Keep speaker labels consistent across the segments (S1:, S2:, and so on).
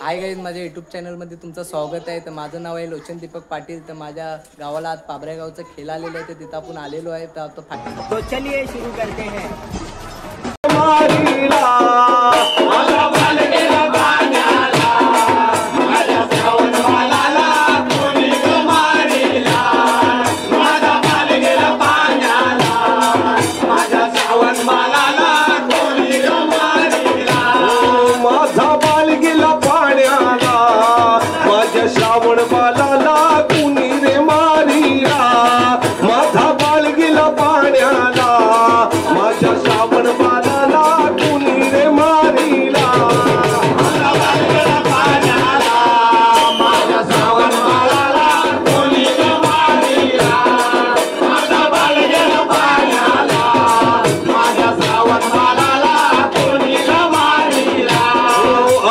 S1: Hi guys, माझ्या YouTube चॅनलमध्ये तुमचं स्वागत आहे. तर माझं नाव आहे लोचन दीपक पाटील. तर माझ्या गावाला आज पाबऱ्या गावचं खेळ आलेलं आहे, तर तिथं आपण आलेलो आहे. तो चलिए सुरू करते हैं.
S2: श्रावण बालाला कुणी रे मारिला, माझा बाळ गेला पाण्याला. माझ्या श्रावण बालाला कुणी रे मारिला, माझा बाळ गेला पाण्याला. माझ्या श्रावण बालाला कुणी रे मारिला, माझा बाळ गेला पाण्याला. माझ्या श्रावण बालाला कुणी रे मारिला.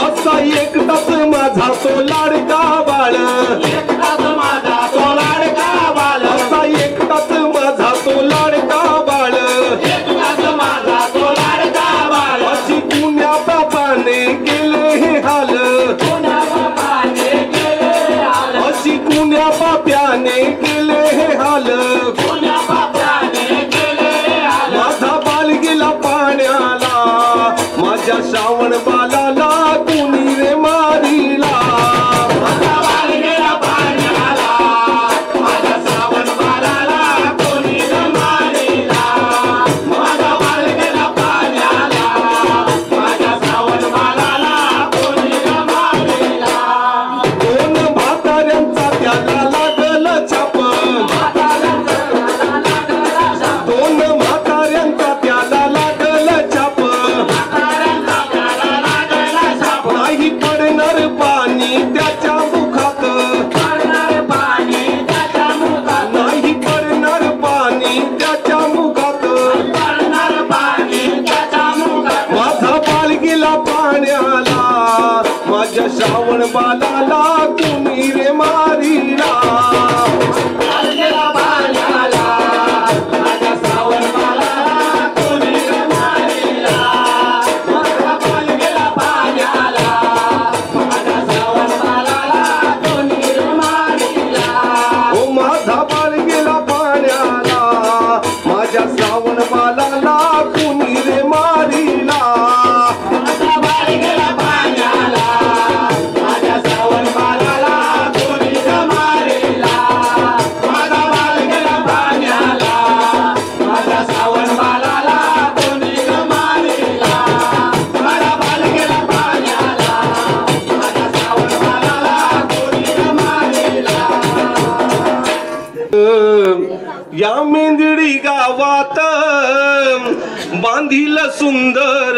S2: असा एकटाच माझा तो लाडका बाळ, एकटाच माझा तो लाडका बाळ. असा एकटाच माझा तो लाडका बाळ, एकटाच माझा तो लाडका बाळ. अशी कुण्या बापाने केले हे हाल, कुण्या बापाने केले हे हाल. अशी कुण्या बाप्याने केले हे हाल, कुण्या बाप्याने केले हे हाल. माझा बाळ गेला पाण्याला, माझ्या श्रावण बालाला कुणी रे मारिला. माझ्या श्रावण बालाला कुणी रे मारिला. माझ्या श्रावण बालाला कुणी रे मारिला. माझा बाळ गेला पाण्याला, माझ्या श्रावण बालाला कुणी रे मारिला. ओ माझा बाळ गेला पाण्याला, माझ्या श्रावण बालाला कुणी रे मारिला. माझा बाळ गेला पाण्याला, माझ्या श्रावण बालाला कुणी रे मारिला. माझा बाळ गेला पाण्याला, माझ्या श्रावण बालाला कुणी रे मारिला. माझा बाळ गेला पाण्याला, माझ्या श्रावण बालाला कुणी रे मारिला. या मेंदडी गावात बांधिल सुंदर,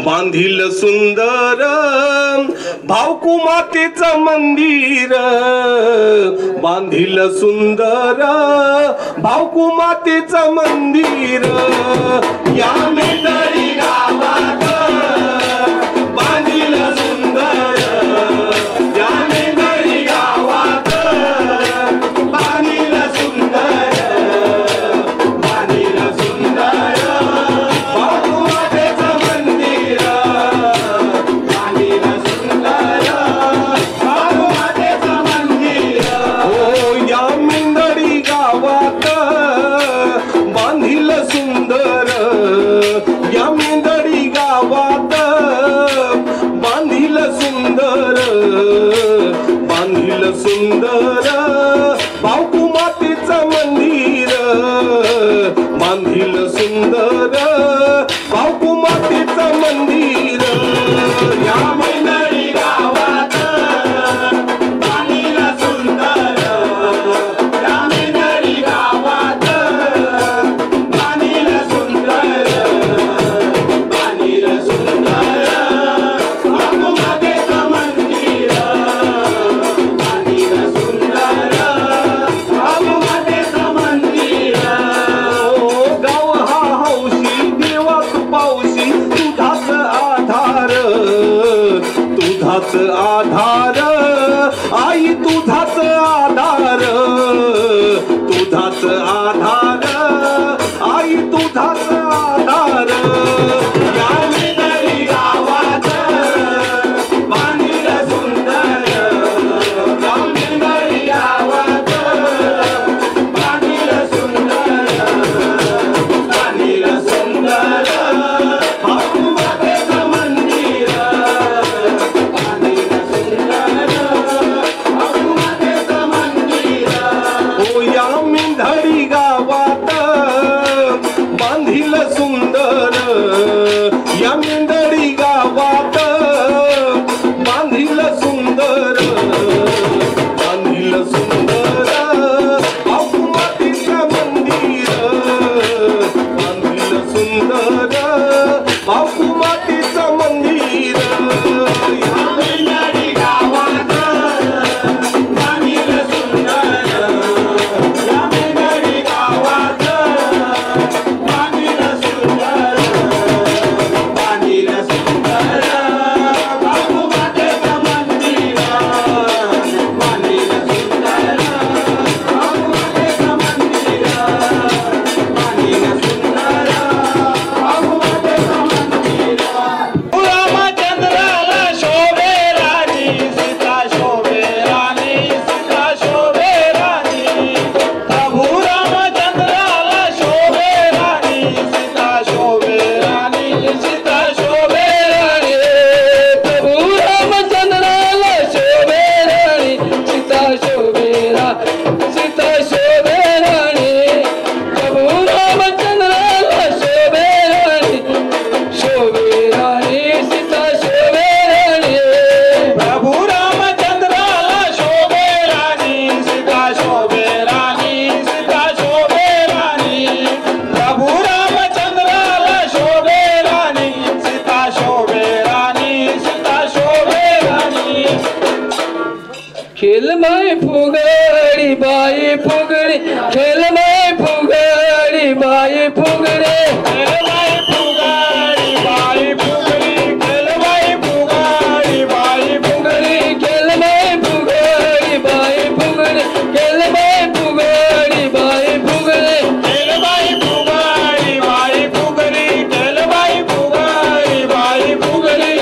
S2: बांधिल सुंदर भावकू मातेचं मंदिर. बांधिल सुंदर भावकू मातेचं मंदिर. या मेंदडी गावात बांधिल सुंदर, या मेंदडी गावात बांधिल सुंदर, बांधिल सुंदर भावकू मातेचं मंदिर. बांधिल सुंदर भावकू मातेचं मंदिर. हो या मेंदडी गावात बांधिल सुंदर, या मेंदडी गावात बांधिल सुंदर, बांधिल सुंदर भावकू मातेचं मंदिर. बांधिल सुंदर भावकू मातेचं मंदिर. या मेंदडी गावात बांधिल सुंदर, या मेंदडी गावात बांधिल सुंदर, बांधिल सुंदर भावकू मातेचं मंदिर. बांधिल सुंदर भावकू मातेचं मंदिर. गाव हा हौशी देवा तू पावशी, तुझाच आधार, तुझाच आधार आई, तुझाच आधार, तुझाच आधार आई, तुझाच आधार. या मेंदडी गावात
S3: खेल माय फुगडी बाई फुगडी खेल माय फुगडी बाई फुगडी खेल माय फुगडी बाई फुगडी खेल माय फुगडी बाई फुगडी खेल माय फुगडी बाई फुगडी खेल माय फुगडी बाई फुगडी खेल माय फुगडी बाई फुगडी खेल माय फुगडी बाई फुगडी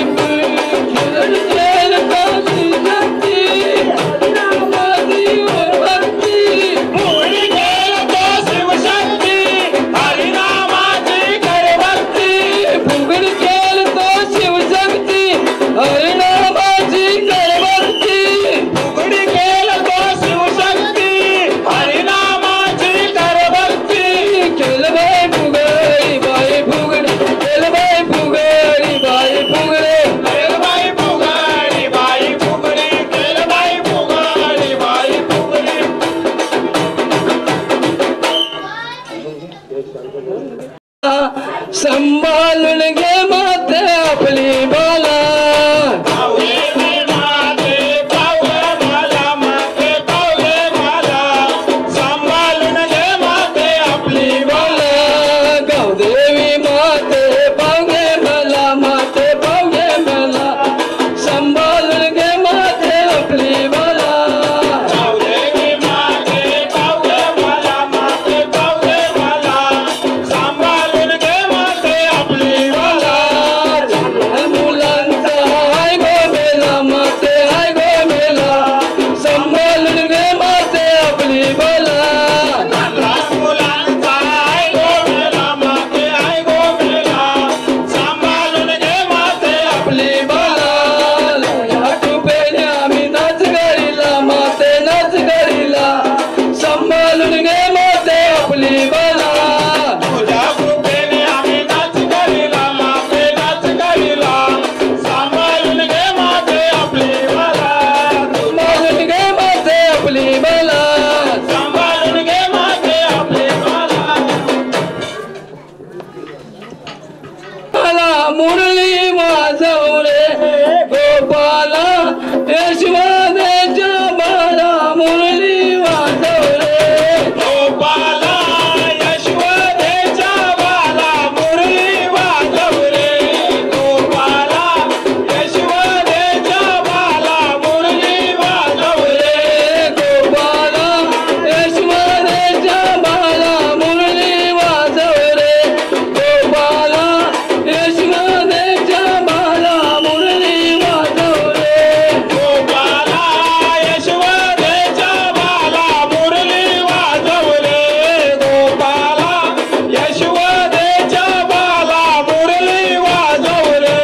S3: संभाळून घे माते आपली बाला संभाळून घे माते आपली बाला गावदेवी माते पावगे मला माते पावगे मला संभाळून घे माते आपली बाला गावदेवी माते पावगे मला माते पावगे मला संभाळून घे माते आपली बाला मुलांचा हाय गो मेला माते हाय गो मेला संभाळून घे माते आपली बाला मुलांचा हाय गो मेला माते हाय गो मेला संभाळून घे माते आपली बाला टुपेने आम्ही नाच करीला माते नाच करीला संभाळून घे माते आपली बाला तुझ्या कृपेने आम्ही नाच करीला माते नाच करीला सांभाळून घे माते आपली बाला सांभाळून घे माते आपली बाला सांभाळून घे माते आपली बाला मला मुरली वाजवले गोपाला यशवंताच्या बाला मुरली वाजवले गोपाला यशवंताच्या बाला मुरली वाजवले गोपाला यशवंताच्या बाला मुरली वाजवले गोपाला यशवंताच्या बाला मुरली वाजवले गोपाला यशवंताच्या बाला मुरली वाजवले गोपाला यशवंताच्या बाला मुरली वाजवले गोपाला यशवंताच्या बाला मुरली वाजवले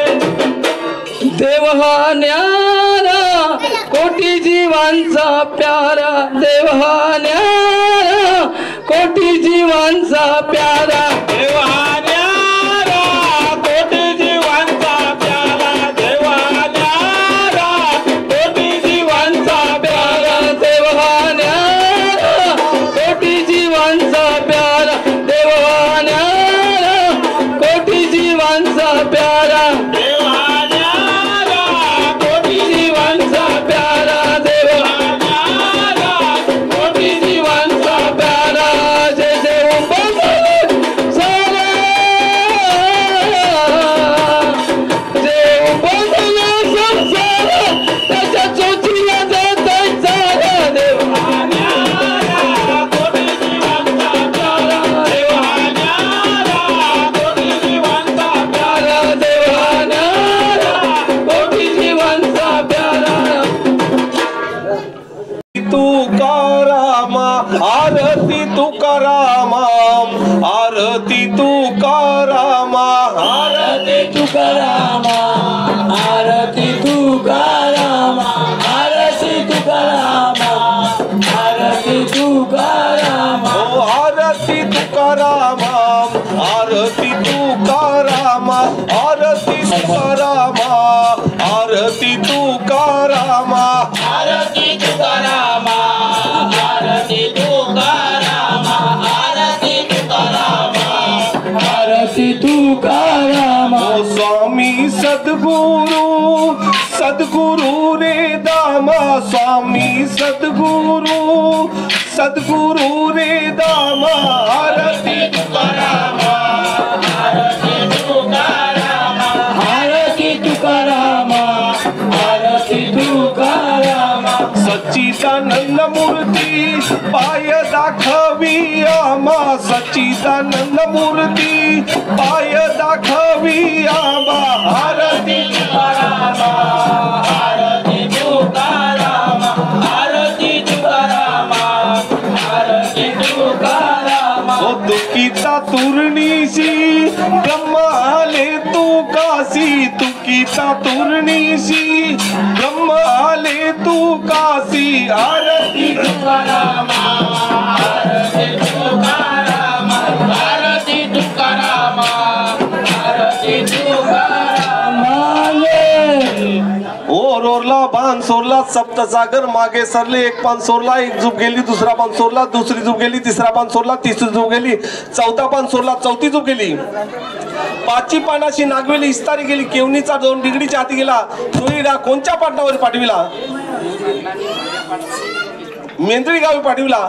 S3: देव हा न्यारा कोटी जीवांचा प्यारा देव हा न्यारा कोटी जीवांचा प्यारा देव हा न्यारा कोटी जीवांचा प्यारा देव हा न्यारा कोटी जीवांचा प्यारा देव हा न्यारा कोटी जीवांचा प्यारा देव हा न्यारा कोटी जीवांचा प्यारा देव हा न्यारा कोटी जीवांचा प्यारा देव हा न्यारा कोटी जीवांचा प्यारा जय जय उंबरठे सारा जय उंबरठे संसार त्याच्या चोचीला जातोय सारा देव हा न्यारा कोटी जीवांचा प्यारा देव हा न्यारा कोटी जीवांचा प्यारा देव हा न्यारा कोटी जीवांचा प्यारा
S2: तुकारामा आरती तुकारामा आरती तुकारामा
S3: आरती तुकारामा आरती तुकारामा आरती तुकारामा आरती तुकारामा
S2: ओ आरती तुकारामा आरती तुकारामा आरती तुकारामा आरती तुकारामा
S3: आरती तुकारामा आरती तुकारामा आरती तुकारामा आरती तुकारामा
S2: स्वामी सद्गुरु सद्गुरु रे दामा स्वामी सद्गुरु सद्गुरु रे दामा आरती तुकारामा
S3: आरती तुकारामा आरती तुकारामा आरती तुकारामा
S2: सच्चिदानंद मूर्ती पाय दाखवी आमा सच्चिदानंद मूर्ती पाय दाखवी आमा आरती
S3: तुकारामा आरती तुकारामा आरती तुकारामा आरती तुकारामा
S2: ओ दुखीता तुरणीशी ब्रह्म आले तू काशी दुखीता तुरणीशी ब्रह्म आले तू काशी आरती
S3: तुकारामा आरती तुकारामा आरती तुकारामा आरती तुकारामा
S2: ओर ओरला बाण सोरला सप्तसागर मागे सरले एक पान सोरला एक झुप गेली दुसरा पान सोरला दुसरी झुप गेली तिसरा पान सोरला तिसरी झुप गेली चौथा पान सोरला चौथी झुप गेली पाचवी पानाशी नागवेली इस्तारी गेली केवणीचा दोन डिगडीच्या हाती गेला सोयीला कोणत्या पाटणावर पाठविला मेंद्री गावी पाठविला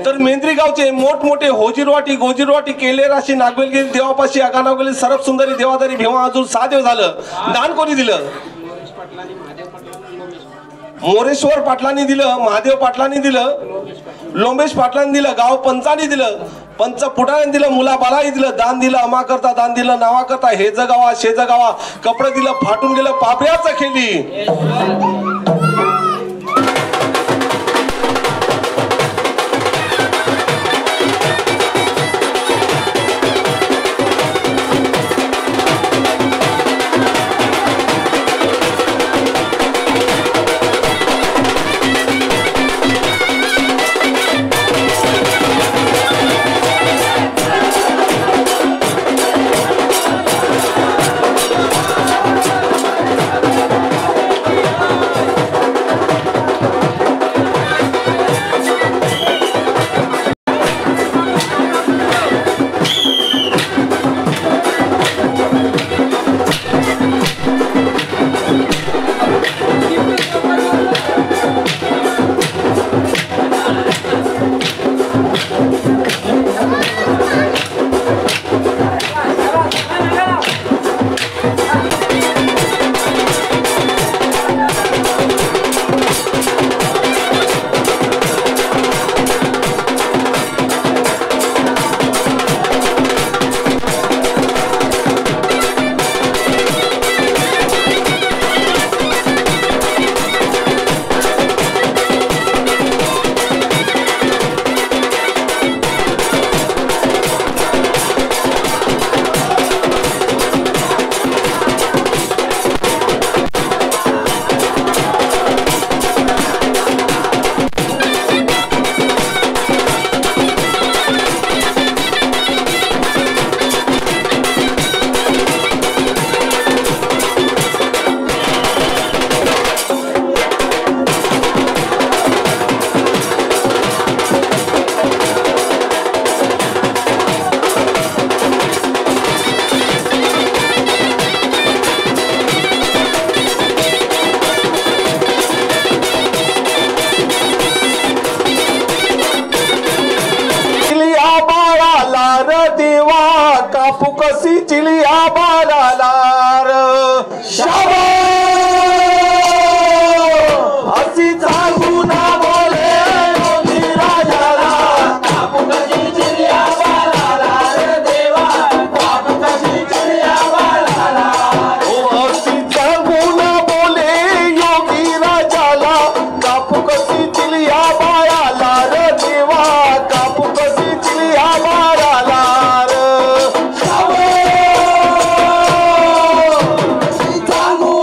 S2: तर मेंद्री गावचे मोठमोठे होजीरवाटी गोजीरवाटी केले राशी नागवेल गेली देवापाशी आगानाव गेली सरप सुंदरी देवादारी भेवा अजून 6 दिवस झालं दान कोणी दिलं मोरेश्वर पाटलांनी दिलं महादेव पाटलांनी दिलं लोंबेश पाटलांनी दिलं गाव पंचांनी दिलं पंच पुटाने दिलं मुला बालाही दिलं दान दिलं अमा करता दान दिलं नावा करता हे जगावा शे जगावा कपडे दिलं फाटून गेलं पापड्याचं खेळली कसी चिलिया बालालार शाबा हसी जागू ना बोले योगी राजाला कापू कसी चिलिया बालालार देवा कापू कसी चिलिया बालालार ओ हसी जागू ना बोले योगी राजाला कापू कसी चिलिया बालालार देवा कापू कसी चिलिया बालालार Chicago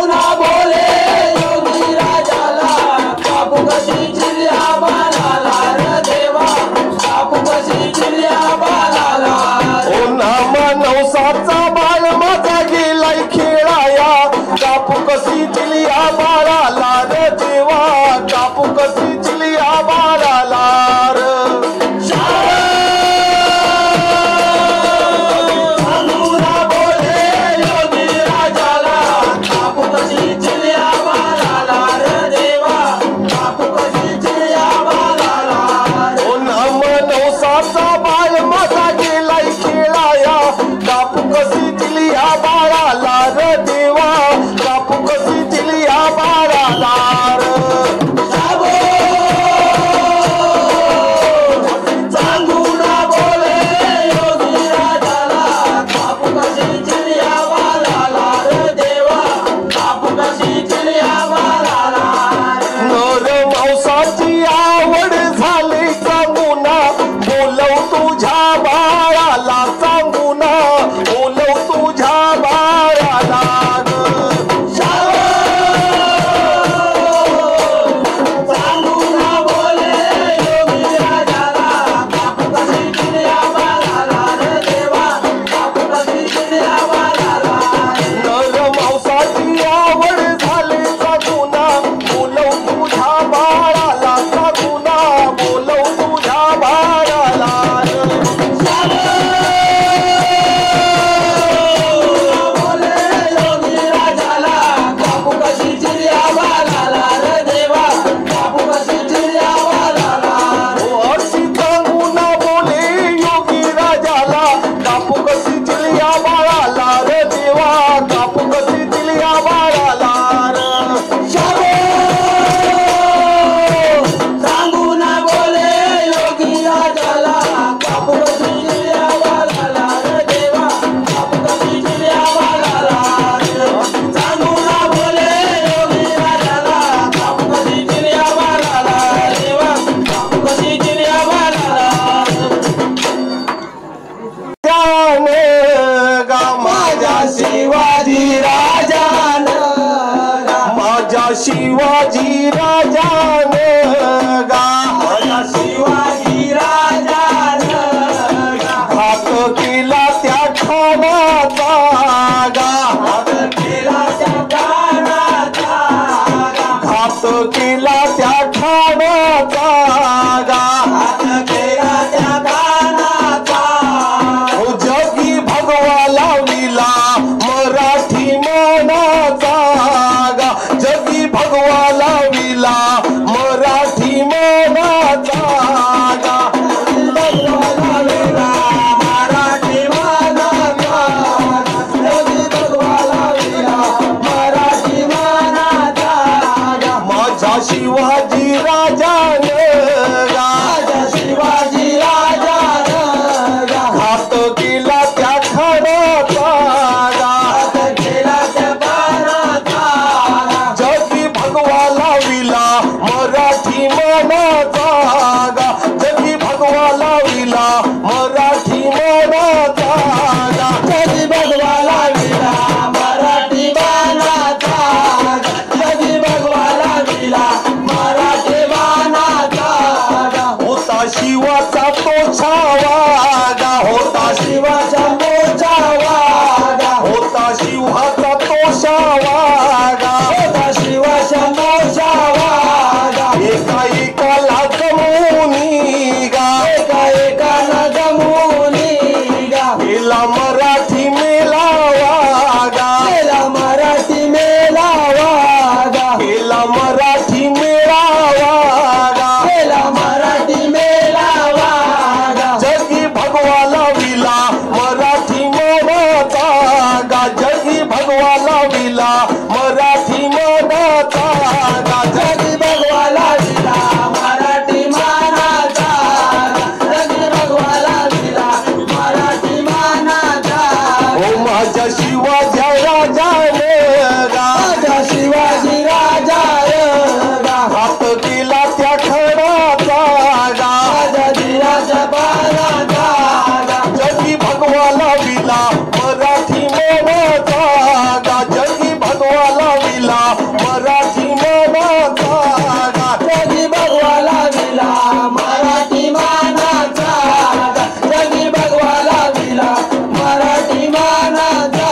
S2: शिवाजी राजान गा
S3: माझा शिवाजी राजानं
S2: घात केला त्या ठाणाचा गा
S3: घात केला त्या ठाणाचा
S2: घात केला त्या ठाणाचा गा
S3: घात केला त्या ठाणाचा
S2: जगी भगवा लाविला मराठी मानाचा गा जगी भगवा लाविला मराठी मानाचा गा
S3: मराठी मानाचा जगी भगवा लाविला मराठी मानाचा
S2: माझा शिवाजी राजान गा
S3: माझा शिवाजी राजानं
S2: घात केला त्या ठाणाचा गा
S3: घात केला त्या ठाणाचा
S2: जगी भगवा लाविला मराठी मानाचा गा जगी भगवा लाविला मराठी मानाचा गा
S3: जगी भगवा लाविला मराठी मानाचा जगी भगवा लाविला मराठी मानाचा
S2: होता शिवाचा तो छावा गा होता
S3: शिवाचा मोठा वागा
S2: होता शिवाचा तो शावा गा
S3: होता शिवाचा मोठा वागा
S2: एका एकाला जमुनी गा
S3: एका एकाला जमुनी गा
S2: गेला मराठी मेलावा गा
S3: गेला मराठी मेला वागा
S2: गेला मराठी मेळावा गा
S3: गेला मराठी मेला वागा
S2: जगी भगवा लाविला मराठी मानाचा गा जगी भगवा लाविला मराठी मानाचा गा
S3: जगी भगवा लाविला मराठी मानाचा जगी भगवा लाविला मराठी मानाचा
S2: ओ माझ्या शिवाजी राजाने गा
S3: माझा शिवाजी राजा
S2: हात केला त्या खणाचा गा
S3: माझा धीराचा बाळाचा
S2: जगी भगवा लाविला मराठी मानाचा गा जगी भगवा लाविला मराठी मानाचा गा
S3: जगी भगवा लाविला मराठी मानाचा जगी भगवा लाविला मराठी मानाचा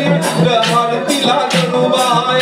S2: आरतीला गणूबाई